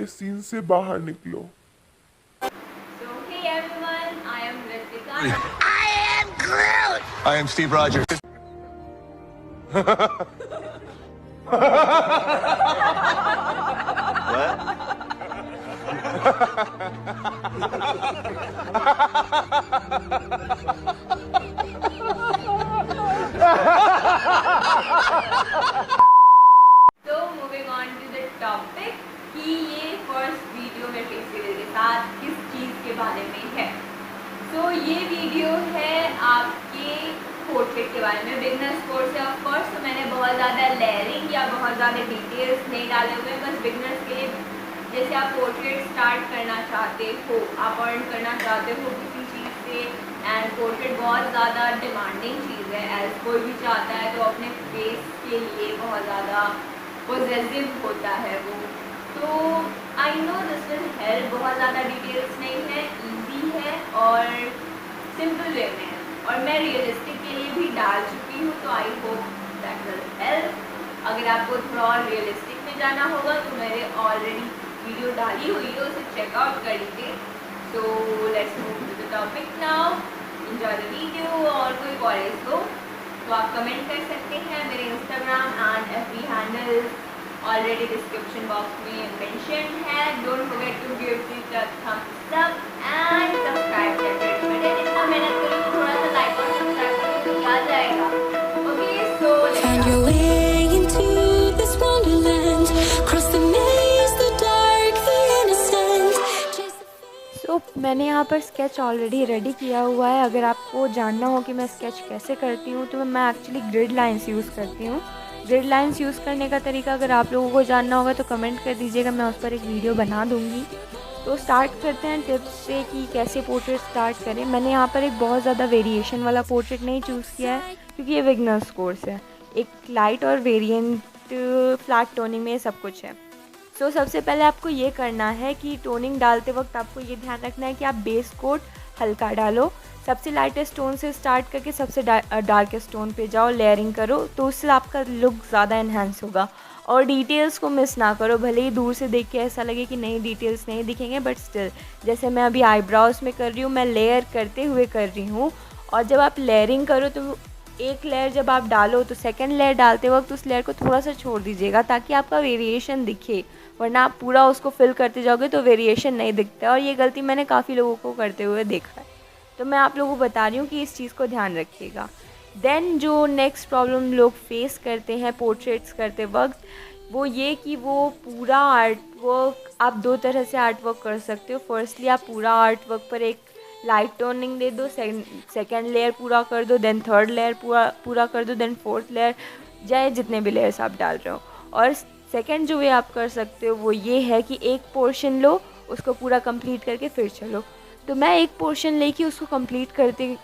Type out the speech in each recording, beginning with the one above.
Scene से बाहर निकलो। So hey everyone, I am Ritika. I am Steve Rogers. So moving on to the topic कि ये first video मेरे festival के साथ किस चीज़ के बारे में है। So ये वीडियो है आपके पोर्ट्रेट के बारे में, बिगनर्स कोर्स है। ऑफ कोर्स तो मैंने बहुत ज़्यादा लेयरिंग या बहुत ज़्यादा डिटेल्स नहीं डाले हुए, बस बिगनर्स के लिए जैसे आप पोर्ट्रेट स्टार्ट करना चाहते हो, आप अर्न करना चाहते हो किसी चीज़ से, एंड पोर्ट्रेट बहुत ज़्यादा डिमांडिंग चीज़ है। एज कोई भी चाहता है तो अपने फेस के लिए बहुत ज़्यादा पॉजिटिव होता है वो। तो I know this will help, बहुत ज़्यादा डिटेल्स नहीं है, इजी है और सिंपल वे में है, और मैं रियलिस्टिक के लिए भी डाल चुकी हूँ, तो I hope that will help. अगर आपको थोड़ा और रियलिस्टिक में जाना होगा तो मैंने ऑलरेडी वीडियो डाली हुई है, उसे चेकआउट कर लीजिए। So let's move to the topic now, enjoy the video. और कोई क्वेरीज हो तो आप कमेंट कर सकते हैं। मेरे Instagram and FB handle already description box में मेंशन है। Don't forget to give this a thumbs up and subscribe करके बेटा इतना मेहनत करो तो थोड़ा सा लाइक और सब्सक्राइब करो तो क्या जाएगा। Okay so Find your way into this wonderland. Cross the maze, the dark, the innocent. तो मैंने यहाँ पर स्केच ऑलरेडी रेडी किया हुआ है। अगर आपको जानना हो कि मैं स्केच कैसे करती हूँ तो मैं एक्चुअली ग्रिड लाइंस यूज़ करती हूँ। ग्रिड लाइंस यूज़ करने का तरीका अगर आप लोगों को जानना होगा तो कमेंट कर दीजिएगा, मैं उस पर एक वीडियो बना दूँगी। तो स्टार्ट करते हैं टिप्स से कि कैसे पोर्ट्रेट स्टार्ट करें। मैंने यहाँ पर एक बहुत ज़्यादा वेरिएशन वाला पोर्ट्रेट नहीं चूज़ किया है क्योंकि ये बिगनर्स कोर्स है। एक लाइट और वेरिएंट फ्लैट टोनिंग में सब कुछ है। सो सबसे पहले आपको ये करना है कि टोनिंग डालते वक्त आपको ये ध्यान रखना है कि आप बेस कोट हल्का डालो। सबसे लाइटेस्ट टोन से स्टार्ट करके सबसे डार्केस्ट टोन पे जाओ, लेयरिंग करो, तो उससे आपका लुक ज़्यादा इन्हांस होगा। और डिटेल्स को मिस ना करो, भले ही दूर से देख के ऐसा लगे कि नहीं डिटेल्स नहीं दिखेंगे, बट स्टिल जैसे मैं अभी आईब्राउज में कर रही हूँ, मैं लेयर करते हुए कर रही हूँ। और जब आप लेयरिंग करो तो एक लेयर जब आप डालो तो सेकंड लेयर डालते वक्त उस लेयर को थोड़ा सा छोड़ दीजिएगा ताकि आपका वेरिएशन दिखे, वरना आप पूरा उसको फिल करते जाओगे तो वेरिएशन नहीं दिखता। और ये गलती मैंने काफ़ी लोगों को करते हुए देखा है, तो मैं आप लोगों को बता रही हूँ कि इस चीज़ को ध्यान रखिएगा। देन जो नेक्स्ट प्रॉब्लम लोग फेस करते हैं पोर्ट्रेट्स करते वक्त, वो ये कि वो पूरा आर्ट वर्क, आप दो तरह से आर्ट वर्क कर सकते हो। फर्स्टली आप पूरा आर्ट वर्क पर एक लाइट टोनिंग दे दो, सेकेंड लेयर पूरा कर दो, देन थर्ड लेयर पूरा कर दो, देन फोर्थ लेयर, चाहे जितने भी लेयर्स आप डाल रहे हो। और सेकेंड जो वे आप कर सकते हो वो ये है कि एक पोर्शन लो, उसको पूरा कंप्लीट करके फिर चलो। तो मैं एक पोर्शन लेके उसको कंप्लीट करते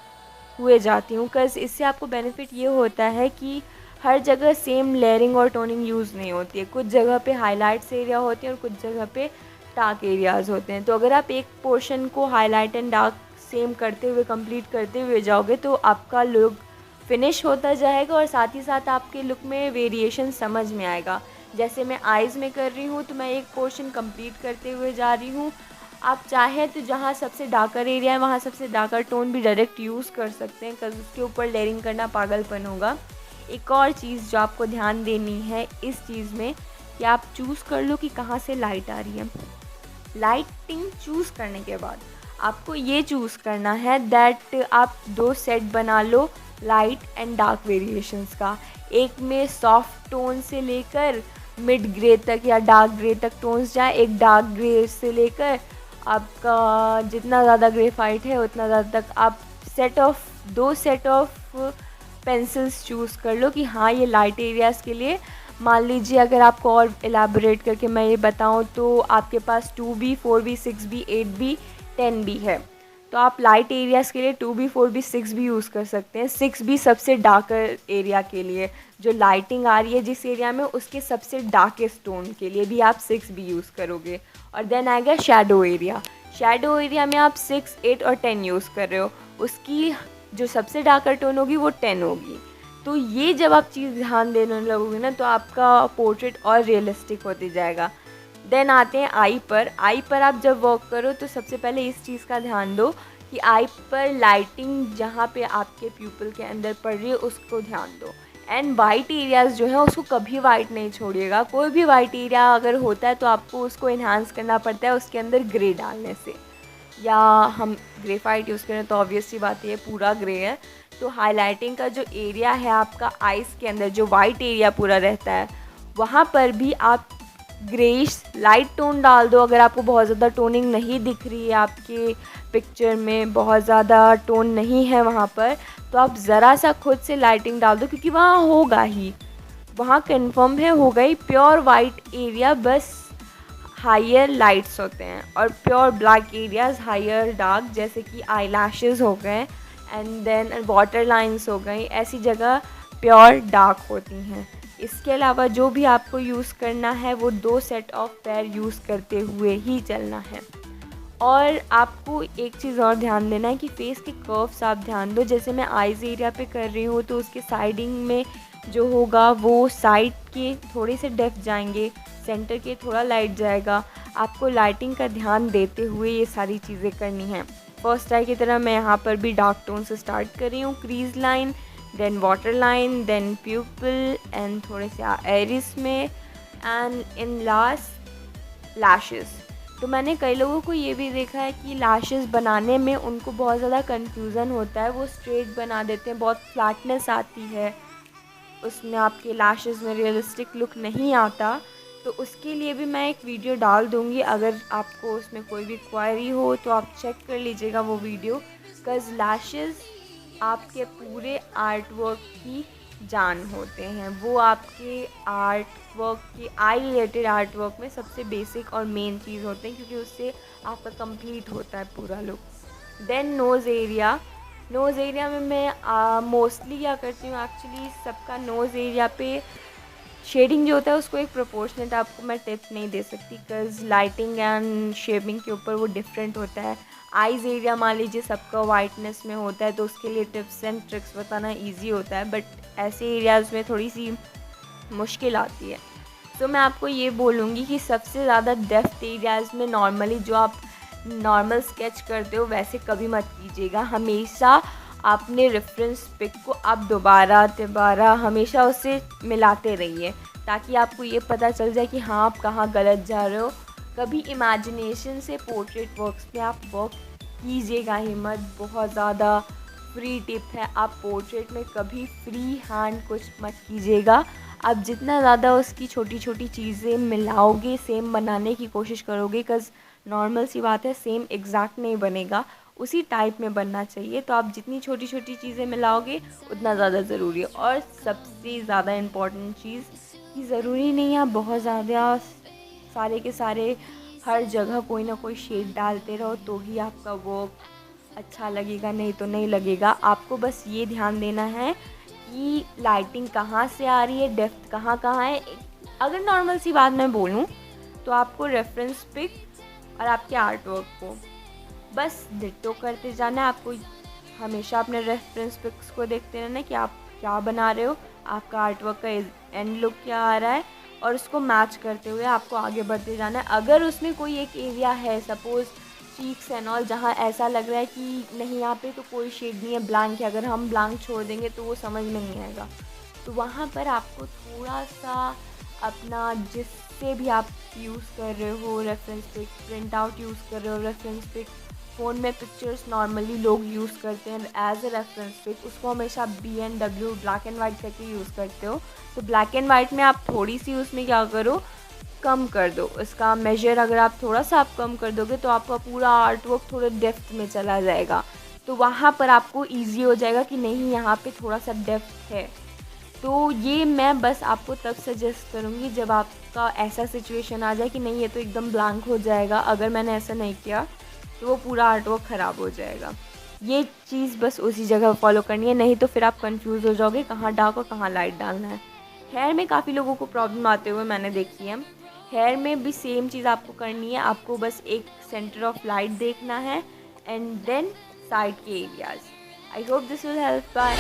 हुए जाती हूँ, बिकॉज़ इससे आपको बेनिफिट ये होता है कि हर जगह सेम लेयरिंग और टोनिंग यूज़ नहीं होती है। कुछ जगह पे हाईलाइट्स एरिया होते हैं और कुछ जगह पे डार्क एरियाज़ होते हैं। तो अगर आप एक पोर्शन को हाईलाइट एंड डार्क सेम करते हुए कंप्लीट करते हुए जाओगे तो आपका लुक फिनिश होता जाएगा और साथ ही साथ आपके लुक में वेरिएशन समझ में आएगा। जैसे मैं आइज़ में कर रही हूँ तो मैं एक पोर्शन कंप्लीट करते हुए जा रही हूँ। आप चाहें तो जहाँ सबसे डार्कर एरिया है वहाँ सबसे डार्कर टोन भी डायरेक्ट यूज़ कर सकते हैं, बिकॉज़ उसके ऊपर लेयरिंग करना पागलपन होगा। एक और चीज़ जो आपको ध्यान देनी है इस चीज़ में कि आप चूज़ कर लो कि कहाँ से लाइट आ रही है। लाइटिंग चूज़ करने के बाद आपको ये चूज़ करना है दैट आप दो सेट बना लो लाइट एंड डार्क वेरिएशंस का। एक में सॉफ्ट टोन से लेकर मिड ग्रे तक या डार्क ग्रे तक टोन्स जाए, एक डार्क ग्रे से लेकर आपका जितना ज़्यादा ग्रेफाइट है उतना ज़्यादा तक। आप दो सेट ऑफ पेंसिल्स चूज़ कर लो कि हाँ ये लाइट एरियाज़ के लिए। मान लीजिए अगर आपको और एलाबोरेट करके मैं ये बताऊँ तो आपके पास 2B, 4B, 6B, 8B, 10B है, तो आप लाइट एरियाज़ के लिए 2B, 4B, 6B यूज़ कर सकते हैं। 6B सबसे डार्कर एरिया के लिए, जो लाइटिंग आ रही है जिस एरिया में उसके सबसे डार्केस्ट टोन के लिए भी आप 6B यूज़ करोगे। और देन आएगा शेडो एरिया। शेडो एरिया में आप 6, 8 और 10 यूज़ कर रहे हो, उसकी जो सबसे डार्कर टोन होगी वो 10 होगी। तो ये जब आप चीज़ ध्यान देने लगोगे ना तो आपका पोर्ट्रेट और रियलिस्टिक होती जाएगा। देन आते हैं आई पर। आई पर आप जब वर्क करो तो सबसे पहले इस चीज़ का ध्यान दो कि आई पर लाइटिंग जहाँ पे आपके प्यूपल के अंदर पड़ रही है उसको ध्यान दो। एंड वाइट एरियाज़ जो है उसको कभी वाइट नहीं छोड़िएगा। कोई भी वाइट एरिया अगर होता है तो आपको उसको इन्हांस करना पड़ता है उसके अंदर ग्रे डालने से, या हम ग्रेफाइट यूज़ करें तो ऑब्वियस सी बात है पूरा ग्रे है। तो हाईलाइटिंग का जो एरिया है आपका आइज़ के अंदर, जो वाइट एरिया पूरा रहता है, वहाँ पर भी आप ग्रेइश लाइट टोन डाल दो। अगर आपको बहुत ज़्यादा टोनिंग नहीं दिख रही है, आपके पिक्चर में बहुत ज़्यादा टोन नहीं है वहाँ पर, तो आप ज़रा सा खुद से लाइटिंग डाल दो, क्योंकि वहाँ होगा ही, वहाँ कंफर्म है होगा ही। प्योर वाइट एरिया बस हायर लाइट्स होते हैं और pure black areas higher dark, जैसे कि आई लैशेज़ हो गए एंड देन वाटर लाइन्स हो गई, ऐसी जगह प्योर डार्क होती हैं। इसके अलावा जो भी आपको यूज़ करना है वो 2 सेट ऑफ पैर यूज़ करते हुए ही चलना है। और आपको एक चीज़ और ध्यान देना है कि फेस के कर्व्स आप ध्यान दो। जैसे मैं आइज़ एरिया पे कर रही हूँ तो उसके साइडिंग में जो होगा वो साइड के थोड़े से डेप्थ जाएंगे, सेंटर के थोड़ा लाइट जाएगा। आपको लाइटिंग का ध्यान देते हुए ये सारी चीज़ें करनी हैं। फर्स्ट आई की तरह मैं यहाँ पर भी डार्क टोन से स्टार्ट कर रही हूँ, crease line, then water line, then pupil and थोड़े से आइरिस में, एंड इन लास्ट लैशेस। तो मैंने कई लोगों को ये भी देखा है कि लैशेस बनाने में उनको बहुत ज़्यादा कन्फ्यूज़न होता है, वो स्ट्रेट बना देते हैं, बहुत फ्लैटनेस आती है उसमें, आपके लैशेस में रियलिस्टिक लुक नहीं आता। तो उसके लिए भी मैं एक वीडियो डाल दूँगी, अगर आपको उसमें कोई भी क्वायरी हो तो आप चेक कर लीजिएगा वो वीडियो। बिकॉज़ लैशेस आपके पूरे आर्ट वर्क की जान होते हैं, वो आपके आर्ट वर्क की आई रिलेटेड आर्ट वर्क में सबसे बेसिक और मेन चीज़ होते हैं, क्योंकि उससे आपका कंप्लीट होता है पूरा look. Then nose area. Nose area में मैं मोस्टली क्या करती हूँ, एक्चुअली सबका नोज़ एरिया पे शेडिंग जो होता है उसको एक प्रोपोर्शनेट आपको मैं टिप्स नहीं दे सकती, बिकॉज़ लाइटिंग एंड शेपिंग के ऊपर वो डिफरेंट होता है। आइज़ एरिया मान लीजिए सबका वाइटनेस में होता है तो उसके लिए टिप्स एंड ट्रिक्स बताना इजी होता है, बट ऐसे एरियाज़ में थोड़ी सी मुश्किल आती है। तो मैं आपको ये बोलूँगी कि सबसे ज़्यादा डेप्थ एरियाज़ में नॉर्मली जो आप नॉर्मल स्केच करते हो वैसे कभी मत कीजिएगा। हमेशा अपने रेफरेंस पिक को आप दोबारा हमेशा उससे मिलाते रहिए, ताकि आपको ये पता चल जाए कि हाँ आप कहाँ गलत जा रहे हो। कभी इमेजिनेशन से पोर्ट्रेट वर्क्स पे आप वर्क कीजिएगा ही मत, बहुत ज़्यादा फ्री टिप है, आप पोर्ट्रेट में कभी फ्री हैंड कुछ मत कीजिएगा। आप जितना ज़्यादा उसकी छोटी छोटी चीज़ें मिलाओगे, सेम बनाने की कोशिश करोगे, बिकॉज़ नॉर्मल सी बात है सेम एग्जैक्ट नहीं बनेगा, उसी टाइप में बनना चाहिए। तो आप जितनी छोटी छोटी चीज़ें मिलाओगे उतना ज़्यादा ज़रूरी है। और सबसे ज़्यादा इम्पॉर्टेंट चीज़ कि ज़रूरी नहीं है आप बहुत ज़्यादा सारे के सारे हर जगह कोई ना कोई शेड डालते रहो तो ही आपका वर्क अच्छा लगेगा, नहीं तो नहीं लगेगा। आपको बस ये ध्यान देना है कि लाइटिंग कहाँ से आ रही है, डेप्थ कहाँ कहाँ है। अगर नॉर्मल सी बात मैं बोलूँ तो आपको रेफरेंस पिक और आपके आर्ट वर्क को बस डिट्टो करते जाना है। आपको हमेशा अपने रेफरेंस पिक्स को देखते रहना है कि आप क्या बना रहे हो, आपका आर्ट वर्क का एंड लुक क्या आ रहा है, और उसको मैच करते हुए आपको आगे बढ़ते जाना है। अगर उसमें कोई एक एरिया है, सपोज़ चीक्स एंड ऑल, जहाँ ऐसा लग रहा है कि नहीं यहाँ पे तो कोई शेड नहीं है, ब्लैंक है, अगर हम ब्लैंक छोड़ देंगे तो वो समझ में नहीं आएगा, तो वहाँ पर आपको थोड़ा सा अपना जिससे भी आप यूज़ कर रहे हो reference pic, print out use कर रहे हो रेफरेंस पिक, फ़ोन में पिक्चर्स नॉर्मली लोग यूज़ करते हैं एज ए रेफरेंस पिक, उसको हमेशा BNW ब्लैक एंड वाइट करके यूज़ करते हो। तो ब्लैक एंड वाइट में आप थोड़ी सी उसमें क्या करो, कम कर दो उसका मेजर। अगर आप थोड़ा सा आप कम कर दोगे तो आपका पूरा आर्ट वर्क थोड़े डेप्थ में चला जाएगा, तो वहाँ पर आपको ईजी हो जाएगा कि नहीं यहाँ पे थोड़ा सा डेप्थ है। तो ये मैं बस आपको तब सजेस्ट करूँगी जब आपका ऐसा सिचुएशन आ जाए कि नहीं ये तो एकदम ब्लैंक हो जाएगा, अगर मैंने ऐसा नहीं किया तो वो पूरा आर्ट वर्क ख़राब हो जाएगा। ये चीज़ बस उसी जगह फॉलो करनी है, नहीं तो फिर आप कंफ्यूज हो जाओगे कहाँ डार्क और कहाँ लाइट डालना है। हेयर में काफ़ी लोगों को प्रॉब्लम आते हुए मैंने देखी है, हेयर में भी सेम चीज़ आपको करनी है। आपको बस एक सेंटर ऑफ लाइट देखना है एंड देन साइड के areas. I hope this will help. Bye.